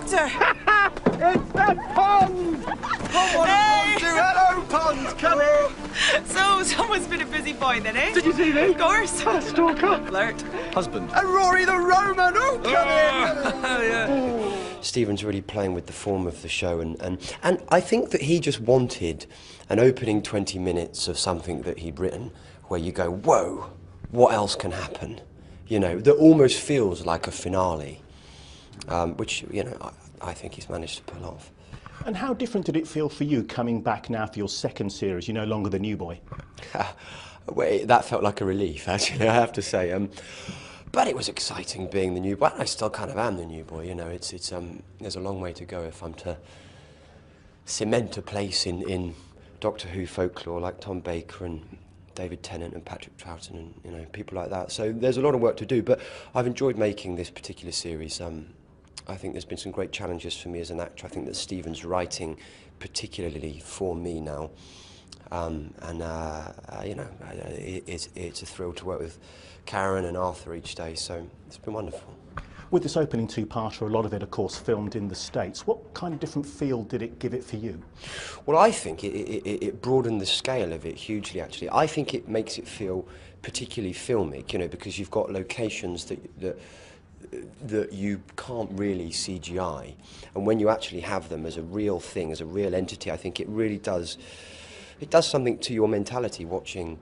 Doctor! It's the pond! Come on, Hey! Hello, pond! Come in! So, someone's been a busy boy then, eh? Did you see me? Of course. Stalker. Flirt. Husband. And Rory the Roman! Oh, come in! Yeah. Stephen's really playing with the form of the show, and I think that he just wanted an opening 20 minutes of something that he'd written where you go, whoa, what else can happen? You know, that almost feels like a finale, which, you know, I think he's managed to pull off. And how different did it feel for you coming back now for your second series? You're no longer the new boy. Well, that felt like a relief, actually, I have to say. But it was exciting being the new boy. I still kind of am the new boy, you know. There's a long way to go if I'm to cement a place in Doctor Who folklore like Tom Baker and David Tennant and Patrick Troughton and, you know, people like that. So there's a lot of work to do, but I've enjoyed making this particular series. I think there's been some great challenges for me as an actor. I think that Stephen's writing particularly for me now. You know, it's a thrill to work with Karen and Arthur each day, so it's been wonderful. With this opening two-parter, a lot of it, of course, filmed in the States. What kind of different feel did it give it for you? Well, I think it broadened the scale of it hugely, actually. I think it makes it feel particularly filmic, you know, because you've got locations that you can't really CGI. And when you actually have them as a real thing, as a real entity, I think it really does, it does something to your mentality watching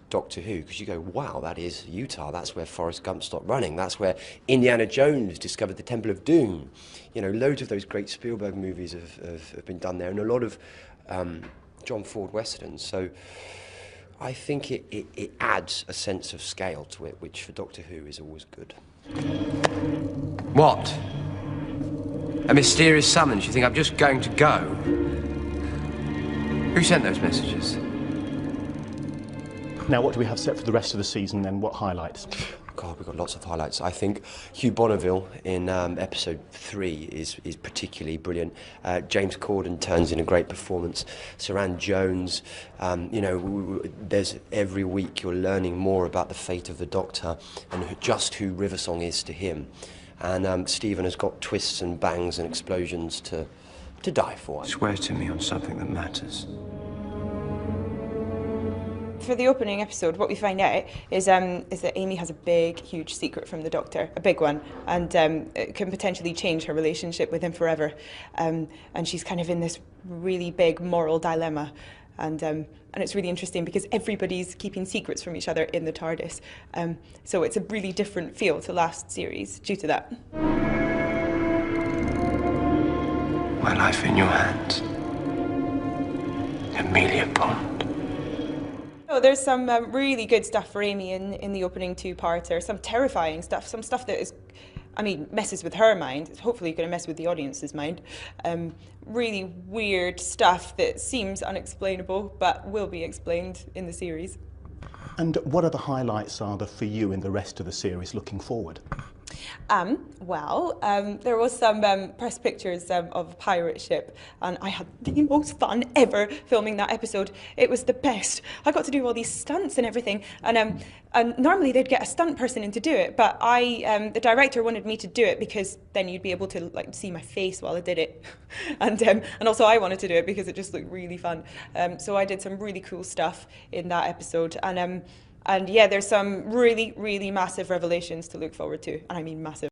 Doctor Who, because you go, wow, that is Utah, that's where Forrest Gump stopped running, that's where Indiana Jones discovered the Temple of Doom. You know, loads of those great Spielberg movies have been done there, and a lot of John Ford westerns. So I think it adds a sense of scale to it, which for Doctor Who is always good. What? A mysterious summons? You think I'm just going to go? Who sent those messages? Now, what do we have set for the rest of the season then? What highlights? God, we've got lots of highlights. I think Hugh Bonneville in episode 3 is particularly brilliant. James Corden turns in a great performance. Saran Jones, you know, there's every week you're learning more about the fate of the Doctor and just who Riversong is to him. And Stephen has got twists and bangs and explosions to die for. Swear to me on something that matters. For the opening episode, what we find out is that Amy has a big, huge secret from the Doctor, a big one, and it can potentially change her relationship with him forever. And she's kind of in this really big moral dilemma. And it's really interesting because everybody's keeping secrets from each other in the TARDIS. So it's a really different feel to last series due to that. My life in your hands. Amelia Bond. Oh, there's some really good stuff for Amy in the opening two-parter, some terrifying stuff, some stuff that is, I mean, messes with her mind. It's hopefully going to mess with the audience's mind. Really weird stuff that seems unexplainable, but will be explained in the series. And what other highlights are there for you in the rest of the series looking forward? There was some press pictures of a pirate ship, and I had the most fun ever filming that episode. It was the best. I got to do all these stunts and everything, and normally they'd get a stunt person in to do it, but the director wanted me to do it because then you'd be able to like see my face while I did it, and also I wanted to do it because it just looked really fun. So I did some really cool stuff in that episode, and yeah, there's some really, really massive revelations to look forward to, and I mean massive.